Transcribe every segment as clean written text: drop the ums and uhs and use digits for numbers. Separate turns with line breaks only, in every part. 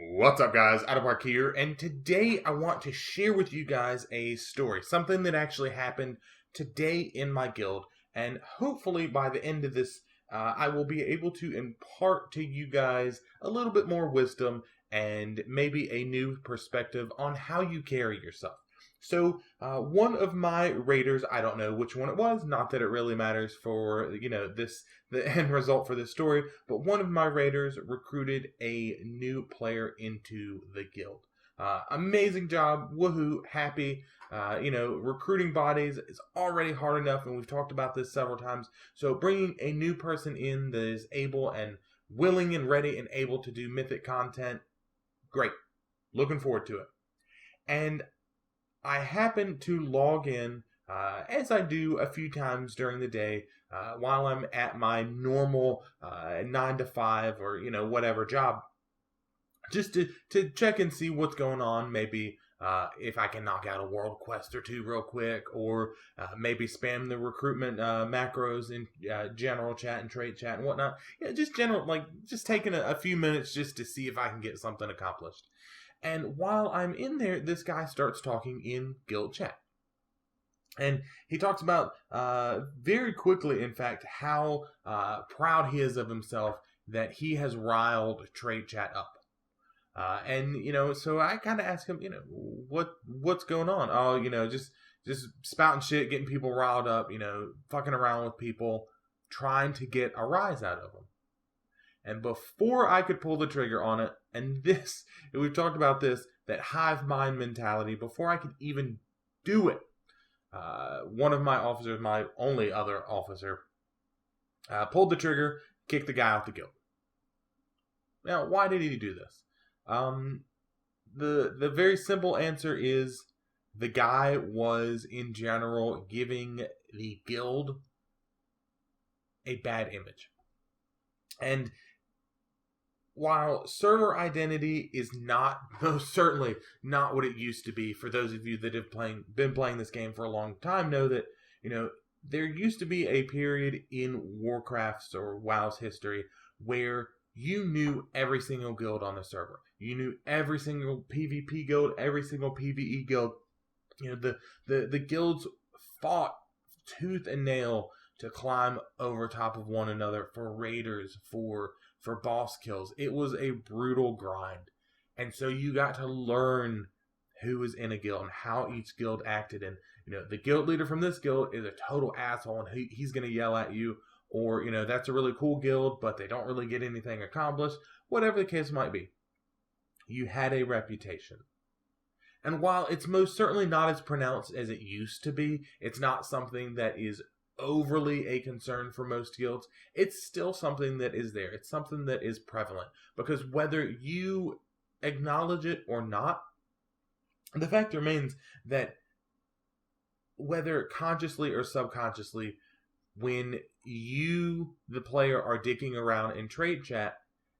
What's up, guys? Out of Park here, and today I want to share with you guys a story, something that actually happened today in my guild, and hopefully by the end of this, I will be able to impart to you guys a little bit more wisdom and maybe a new perspective on how you carry yourself. So, one of my raiders, I don't know which one it was, not that it really matters for, the end result for this story, but one of my raiders recruited a new player into the guild. Amazing job, woohoo, happy. Recruiting bodies is already hard enough, and we've talked about this several times. So bringing a new person in that is able and willing and ready and able to do mythic content, great. Looking forward to it. And I happen to log in, as I do a few times during the day, while I'm at my normal 9 to 5 or, whatever job, just to check and see what's going on. Maybe if I can knock out a world quest or two real quick, or maybe spam the recruitment macros in general chat and trade chat and whatnot. Just general, just taking a few minutes just to see if I can get something accomplished. And while I'm in there, this guy starts talking in guild chat. And he talks about, very quickly, in fact, how proud he is of himself that he has riled trade chat up. So I kind of ask him, what's going on? Oh, just spouting shit, getting people riled up, fucking around with people, trying to get a rise out of them. And before I could pull the trigger on it, and we've talked about this, that hive mind mentality, before I could even do it, one of my officers, my only other officer, pulled the trigger, kicked the guy out the guild. Now, why did he do this? The very simple answer is the guy was, in general, giving the guild a bad image. And while server identity is most certainly not what it used to be, for those of you that have been playing this game for a long time know that, there used to be a period in Warcraft's or WoW's history where you knew every single guild on the server. You knew every single PvP guild, every single PvE guild. The guilds fought tooth and nail to climb over top of one another for raiders, for boss kills. It was a brutal grind. And so you got to learn who was in a guild and how each guild acted. And, the guild leader from this guild is a total asshole and he's going to yell at you. Or, that's a really cool guild, but they don't really get anything accomplished. Whatever the case might be. You had a reputation. And while it's most certainly not as pronounced as it used to be, it's not something that is overly a concern for most guilds. It's still something that is there. It's something that is prevalent. Because whether you acknowledge it or not, the fact remains that whether consciously or subconsciously, when you, the player, are dicking around in trade chat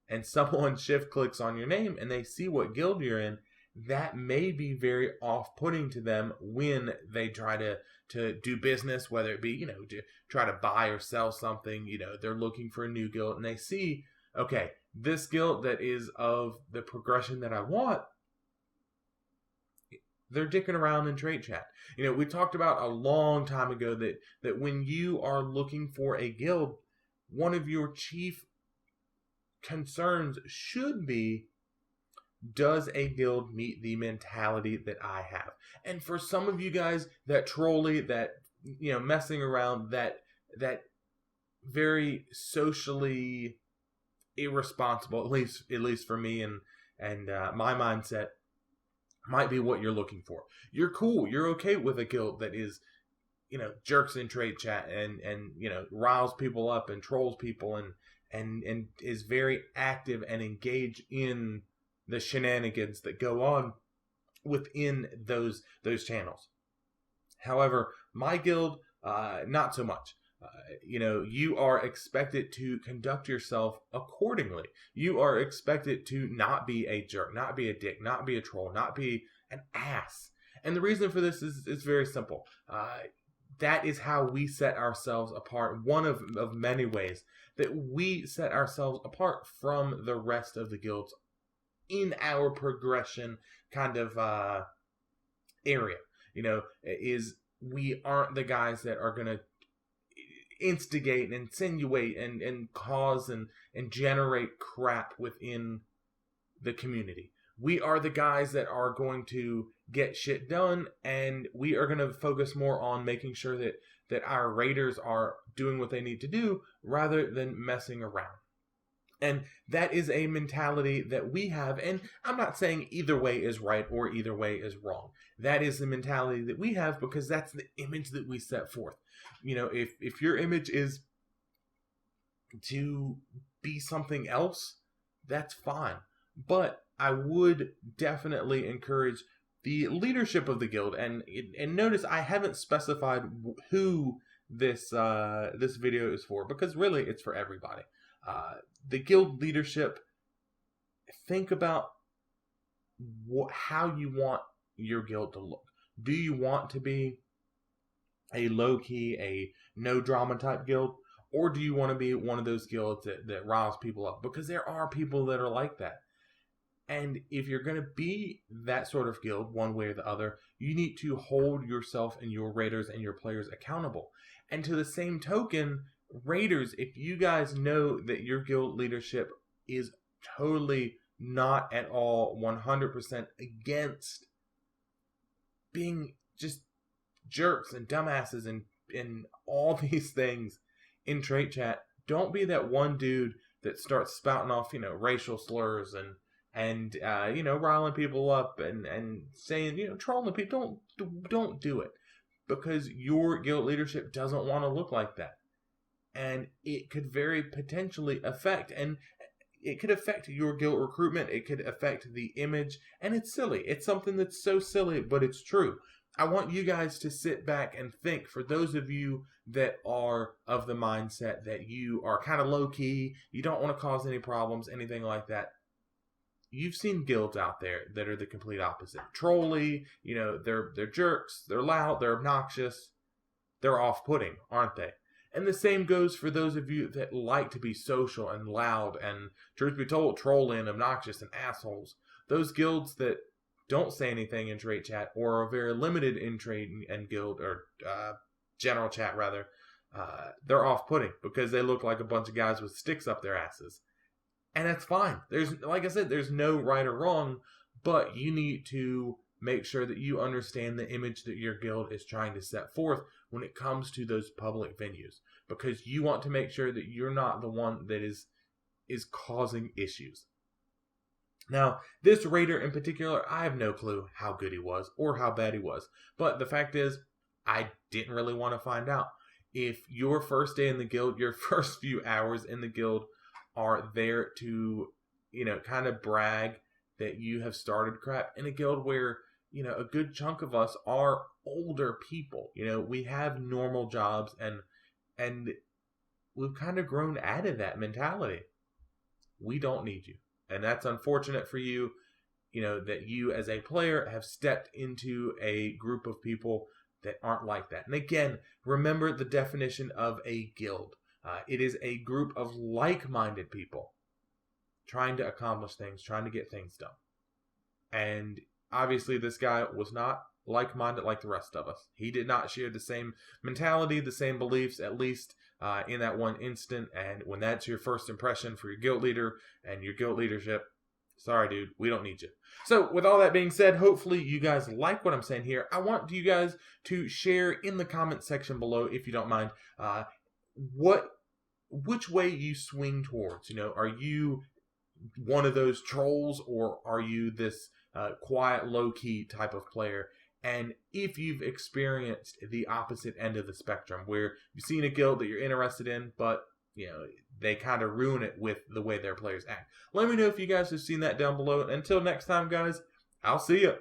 and someone shift clicks on your name and they see what guild you're in, that may be very off-putting to them when they try to do business, whether it be, to try to buy or sell something. They're looking for a new guild and they see, okay, this guild that is of the progression that I want, they're dicking around in trade chat. We talked about a long time ago that when you are looking for a guild, one of your chief concerns should be, does a guild meet the mentality that I have? And for some of you guys, that trolly, that, messing around, that very socially irresponsible, at least for me and my mindset, might be what you're looking for. You're cool. You're okay with a guild that is, jerks in trade chat and riles people up and trolls people and is very active and engaged in the shenanigans that go on within those channels. However, my guild, not so much. You are expected to conduct yourself accordingly. You are expected to not be a jerk, not be a dick, not be a troll, not be an ass. And the reason for this is very simple. That is how we set ourselves apart. One of many ways that we set ourselves apart from the rest of the guilds in our progression kind of area. Is we aren't the guys that are going to instigate and insinuate and cause and generate crap within the community. We are the guys that are going to get shit done, and we are going to focus more on making sure that our raiders are doing what they need to do rather than messing around. And that is a mentality that we have, and I'm not saying either way is right or either way is wrong. That is the mentality that we have because that's the image that we set forth. If your image is to be something else, that's fine. But I would definitely encourage the leadership of the guild, and notice I haven't specified who this video is for, because really it's for everybody. The guild leadership, think about how you want your guild to look. Do you want to be a low-key, a no-drama type guild? Or do you want to be one of those guilds that riles people up? Because there are people that are like that. And if you're going to be that sort of guild, one way or the other, you need to hold yourself and your raiders and your players accountable. And to the same token, raiders, if you guys know that your guild leadership is totally not at all 100% against being just jerks and dumbasses and all these things in trait chat, don't be that one dude that starts spouting off, racial slurs and riling people up and saying, trolling people. Don't do it, because your guild leadership doesn't want to look like that. And it could very potentially affect, and it could affect your guild recruitment. It could affect the image, and it's silly. It's something that's so silly, but it's true. I want you guys to sit back and think, for those of you that are of the mindset that you are kind of low-key, you don't want to cause any problems, anything like that. You've seen guilds out there that are the complete opposite. Trolly, they're jerks, they're loud, they're obnoxious, they're off-putting, aren't they? And the same goes for those of you that like to be social and loud and, truth be told, trolling and obnoxious and assholes. Those guilds that don't say anything in trait chat or are very limited in trait and guild, or general chat rather, they're off-putting because they look like a bunch of guys with sticks up their asses. And that's fine. Like I said, there's no right or wrong, but you need to make sure that you understand the image that your guild is trying to set forth when it comes to those public venues, because you want to make sure that you're not the one that is causing issues. Now, this raider in particular, I have no clue how good he was or how bad he was, but the fact is, I didn't really want to find out. If your first day in the guild, your first few hours in the guild are there to, kind of brag that you have started crap in a guild where, a good chunk of us are older people. We have normal jobs and we've kind of grown out of that mentality. We don't need you. And that's unfortunate for you, that you as a player have stepped into a group of people that aren't like that. And again, remember the definition of a guild. It is a group of like-minded people trying to accomplish things, trying to get things done. And obviously this guy was not like-minded like the rest of us. He did not share the same mentality, the same beliefs, at least in that one instant. And when that's your first impression for your guild leader and your guild leadership, sorry, dude, we don't need you. So with all that being said, hopefully you guys like what I'm saying here. I want you guys to share in the comment section below, if you don't mind, which way you swing towards. Are you one of those trolls, or are you this quiet, low-key type of player? And if you've experienced the opposite end of the spectrum, where you've seen a guild that you're interested in, but they kind of ruin it with the way their players act, let me know if you guys have seen that down below. Until next time, guys, I'll see you.